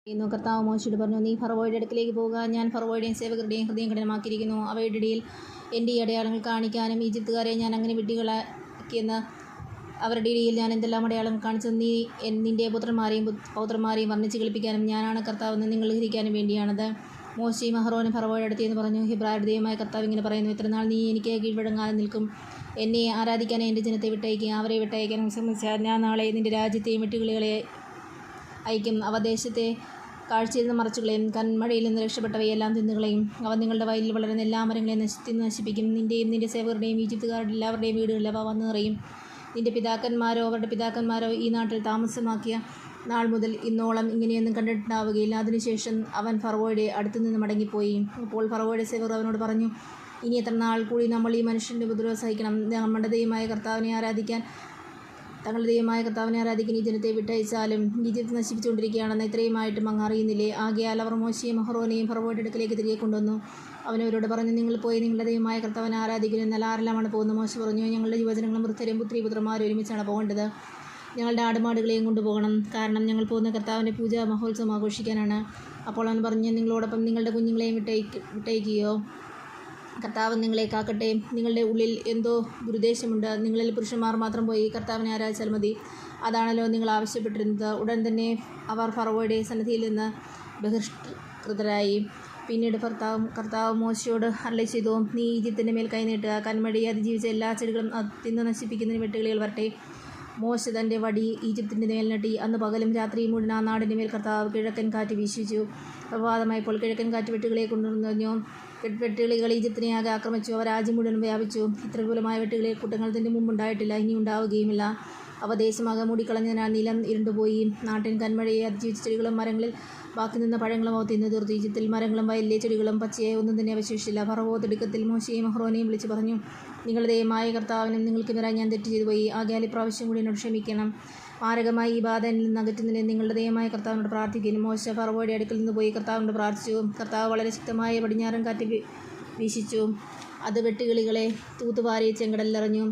ചെയ്യുന്നു. കർത്താവ് മോശയോട് പറഞ്ഞു, നീ ഫറവോയുടെ അടുക്കിലേക്ക് പോകുക. ഞാൻ ഫറവോയുടെയും സേവകരുടെയും ഹൃദയം കഠിനമാക്കിയിരിക്കുന്നു. അവയുടെ ഇടയിൽ എൻ്റെ ഈ അടയാളങ്ങൾ കാണിക്കാനും ഈജിപ്തുകാരെ ഞാൻ അങ്ങനെ വിഡ്ഢികളാക്കിയെന്ന് അവരുടെ ഇടയിൽ ഞാൻ എന്തെല്ലാം അടയാളങ്ങൾ കാണിച്ചു നീ നിൻ്റെ പുത്രന്മാരെയും പൗത്രന്മാരെയും വർണ്ണിച്ച് കളിപ്പിക്കാനും ഞാനാണ് കർത്താവെന്ന് നിങ്ങൾ ഗ്രഹിക്കാനും വേണ്ടിയാണത്. മോശയും അഹറോനും ഫറവോയുടെ അടുത്തെന്ന് പറഞ്ഞു, ഹിബ്രായരുടെ ദൈവമായ കർത്താവ് ഇങ്ങനെ പറയുന്നു, ഇത്ര നാൾ നീ എനിക്ക് കീഴ്വഴങ്ങാതെ നിൽക്കും. എന്നെ ആരാധിക്കാൻ എൻ്റെ ജനത്തെ വിട്ടയക്കുക. അവരെ വിട്ടയക്കാൻ വിസമ്മതിച്ചാൽ ഞാൻ നാളെ നിൻ്റെ രാജ്യത്തെയും വെട്ടുകിളികളെ അയക്കും. അവ ദേശത്തെ കാഴ്ചയിൽ നിന്ന് മറച്ചുകളെയും കന്മഴയിൽ നിന്ന് രക്ഷപ്പെട്ടവയെല്ലാം തിന്നുകളയും. അവ നിങ്ങളുടെ വയലിൽ വളരുന്ന എല്ലാ മരങ്ങളെയും നശിപ്പിക്കും. നിൻ്റെയും നിൻ്റെ സേവകരുടെയും ഈജിപ്തുകാരുടെ എല്ലാവരുടെയും വീടുകളിൽ അവ വന്നു നിറയും. നിൻ്റെ പിതാക്കന്മാരോ അവരുടെ പിതാക്കന്മാരോ ഈ നാട്ടിൽ താമസമാക്കിയ നാൾ മുതൽ ഇന്നോളം ഇങ്ങനെയൊന്നും കണ്ടിട്ടുണ്ടാവുകയില്ല. അതിനുശേഷം അവൻ ഫറവോയുടെ അടുത്തു നിന്ന് മടങ്ങിപ്പോയി. അപ്പോൾ ഫറവോയുടെ സേവകർ അവനോട് പറഞ്ഞു, ഇനി എത്ര നാൾ കൂടി നമ്മൾ ഈ മനുഷ്യൻ്റെ ഉപദ്രവം സഹിക്കണം? തങ്ങളുടെ ദൈവമായ കർത്താവിനെ ആരാധിക്കാൻ ഈ ജനത്തെ വിട്ടയച്ചാലും ഈജിപ്ത് നശിപ്പിച്ചുകൊണ്ടിരിക്കുകയാണെന്ന് ഇത്രയുമായിട്ടും അങ്ങ് അറിയുന്നില്ലേ? ആകയാൽ അവർ മോശയെയും അഹറോനെയും ഫറവോയുടെ അടുക്കിലേക്ക് തിരികെ കൊണ്ടുവന്നു. അവനവരോട് പറഞ്ഞു, നിങ്ങൾ പോയി നിങ്ങളുടെ ദൈവമായ കർത്താവിനെ ആരാധിക്കുന്നു. എന്നാൽ ആരെല്ലാമാണ് പോകുന്നത്? മോശ പറഞ്ഞു, ഞങ്ങളുടെ യുവജനങ്ങളും വൃദ്ധരും പുത്രിപുത്രന്മാരും ഒരുമിച്ചാണ് പോകേണ്ടത്. ഞങ്ങളുടെ ആടുമാടുകളെയും കൊണ്ടുപോകണം. കാരണം ഞങ്ങൾ പോകുന്ന കർത്താവിൻ്റെ പൂജ മഹോത്സവം ആഘോഷിക്കാനാണ്. അപ്പോൾ അവൻ പറഞ്ഞു, നിങ്ങളോടൊപ്പം നിങ്ങളുടെ കുഞ്ഞുങ്ങളെയും വിട്ടയക്കുകയോ? കർത്താവ് നിങ്ങളെ കാക്കട്ടെ. നിങ്ങളുടെ ഉള്ളിൽ എന്തോ ദുരുദ്ദേശമുണ്ട്. നിങ്ങളിൽ പുരുഷന്മാർ മാത്രം പോയി കർത്താവിനെ ആരാധിച്ചാൽ മതി. അതാണല്ലോ നിങ്ങൾ ആവശ്യപ്പെട്ടിരുന്നത്. ഉടൻ തന്നെ അവർ ഫറവോയുടെ സന്നിധിയിൽ നിന്ന് ബഹിഷ്കൃതരായി. പിന്നീട് കർത്താവ് മോശയോട് അരുളിച്ചെയ്തു, നീ ഈജിപ്തിൻ്റെ മേൽ കൈനീട്ടുക. കന്മഴയെ അതിജീവിച്ച എല്ലാ ചെടികളും തിന്ന് നശിപ്പിക്കുന്നതിന് വെട്ടുകിളികൾ വരട്ടെ. മോശ തൻ്റെ വടി ഈജിപ്തിൻ്റെ മേൽ നീട്ടി. അന്ന് പകലും രാത്രിയും മുഴുവൻ ആ നാടിൻ്റെ മേൽ കർത്താവ് കിഴക്കൻ കാറ്റ് വീശിച്ചു. പ്രഭാതമായപ്പോൾ കിഴക്കൻ കാറ്റ് വെട്ടുകിളിയെ കൊണ്ടുവന്നു. വെട്ടുകിളികൾ ഈജിപ്തിനെ ആകെ ആക്രമിച്ചു. അവ രാജ്യം മുഴുവൻ വ്യാപിച്ചു. ഇത്ര വിപുലമായ വെട്ടുകിളിയെ കൂട്ടങ്ങൾ ഇതിൻ്റെ മുമ്പുണ്ടായിട്ടില്ല, ഇനി ഉണ്ടാവുകയുമില്ല. അവ ദേശമാകെ മൂടിക്കളഞ്ഞതിനാൽ നിലം ഇരുണ്ടുപോയി. നാട്ടിൻ കന്മഴയെ അതിജീവിച്ച ചെടികളും മരങ്ങളിൽ ബാക്കി നിന്ന പഴങ്ങളും അവ തിന്നു തീർത്തു. ഈജിപ്തിൽ മരങ്ങളും വയലിലെ ചെടികളും പച്ചയായി ഒന്നും തന്നെ അവശേഷിച്ചില്ല. ഫറവോ തിടുക്കത്തിൽ മോശയെയും അഹറോനെയും വിളിച്ചു പറഞ്ഞു, നിങ്ങളുടെ ദൈവമായ കർത്താവിനും നിങ്ങൾക്ക് എതിരായി ഞാൻ തെറ്റ് ചെയ്തു പോയി. ആകയാൽ ഇപ്രാവശ്യം കൂടി എന്നോട് ക്ഷമിക്കണം. മാരകമായി ഈ ബാധ എന്നിൽ നിന്ന് അകറ്റുന്നതിന് നിങ്ങളുടെ ദൈവമായ കർത്താവിനോട് പ്രാർത്ഥിക്കുന്നു. മോശ ഫറവോയുടെ അടുക്കൽ നിന്ന് പോയി കർത്താവിനോട് പ്രാർത്ഥിച്ചു. കർത്താവ് വളരെ ശക്തമായ പടിഞ്ഞാറൻ കാറ്റ് വീശിച്ചു. അത് വെട്ടുകിളികളെ തൂത്തുവാരി ചെങ്കടലിലെറിഞ്ഞു.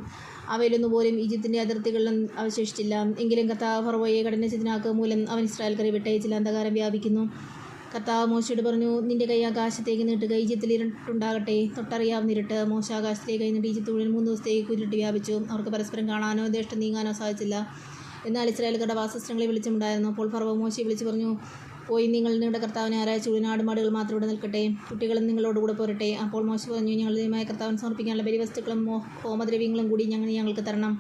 അവയിലൊന്നുപോലും ഈജിപ്തിൻ്റെ അതിർത്തികളിലും അവശേഷിച്ചില്ല. എങ്കിലും കർത്താവ് ഫറവോയെ കഠിനചിത്തനാക്കുക മൂലം അവൻ ഇസ്രായേൽക്കാരെ വിട്ടയച്ചില്ല. അന്ധകാരം വ്യാപിക്കുന്നു. കർത്താവ് മോശയോട് പറഞ്ഞു, നിൻ്റെ കൈ ആകാശത്തേക്ക് നീട്ടുക. ഈജിപ്തിൽ ഇരുട്ടുണ്ടാകട്ടെ, തൊട്ടറിയാവുന്ന ഇരുട്ട്. മോശ ആകാശത്തേക്ക് കൈ നീട്ടി. ഈജിപ്ത് മുഴുവൻ 3 ദിവസത്തേക്ക് ഇരുട്ട് വ്യാപിച്ചു. അവർക്ക് പരസ്പരം കാണാനോ ദേഷ്യം നീങ്ങാനോ സാധിച്ചില്ല. എന്നാൽ ഇസ്രായേൽക്കാരുടെ വാസസ്ഥലങ്ങളിൽ വെളിച്ചമുണ്ടായിരുന്നു. അപ്പോൾ ഫറവോ മോശയെ വിളിച്ചു പറഞ്ഞു, പോയി നിങ്ങൾ നിങ്ങളുടെ കർത്താവിനെ ആരാധിച്ചു. ആടുമാടുകൾ മാത്രം ഇവിടെ നിൽക്കട്ടെ, കുട്ടികളും നിങ്ങളോടുകൂടെ പോരട്ടെ. അപ്പോൾ മോശ പറഞ്ഞു, ഞങ്ങളുടെ ദൈവമായ കർത്താവിന് സമർപ്പിക്കാനുള്ള ബലിവസ്തുക്കളും ഹോമദ്രവ്യങ്ങളും കൂടി ഞങ്ങൾക്ക് തരണം.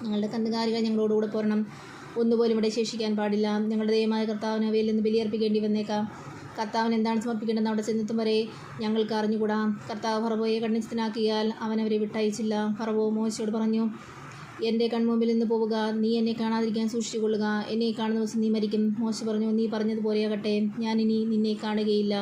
ഞങ്ങളുടെ കന്നുകാലികൾ ഞങ്ങളോടുകൂടെ പോരണം. ഒന്നുപോലും ഇവിടെ ശേഷിക്കാൻ പാടില്ല. ഞങ്ങളുടെ ദൈവമായ കർത്താവിന് അവയിൽ നിന്ന് ബലിയർപ്പിക്കേണ്ടി വന്നേക്കാം. കർത്താവിന് എന്താണ് സമർപ്പിക്കേണ്ടതെന്ന് അവിടെ ചെന്നെത്തും വരെ ഞങ്ങൾക്ക് അറിഞ്ഞുകൂടാ. കർത്താവ് ഫറവോയെ കഠിനസ്ഥനാക്കിയാൽ അവൻ അവരെ വിട്ടയച്ചില്ല. ഫറവോ മോശയോട് പറഞ്ഞു, എൻ്റെ കൺമുമ്പിൽ നിന്ന് പോവുക. നീ എന്നെ കാണാതിരിക്കാൻ സൂക്ഷിച്ചുകൊള്ളുക. എന്നെ കാണുന്ന ദിവസം നീ മരിക്കും. മോശ പറഞ്ഞു, നീ പറഞ്ഞതുപോലെയാകട്ടെ, ഞാനിനി നിന്നെ കാണുകയില്ല.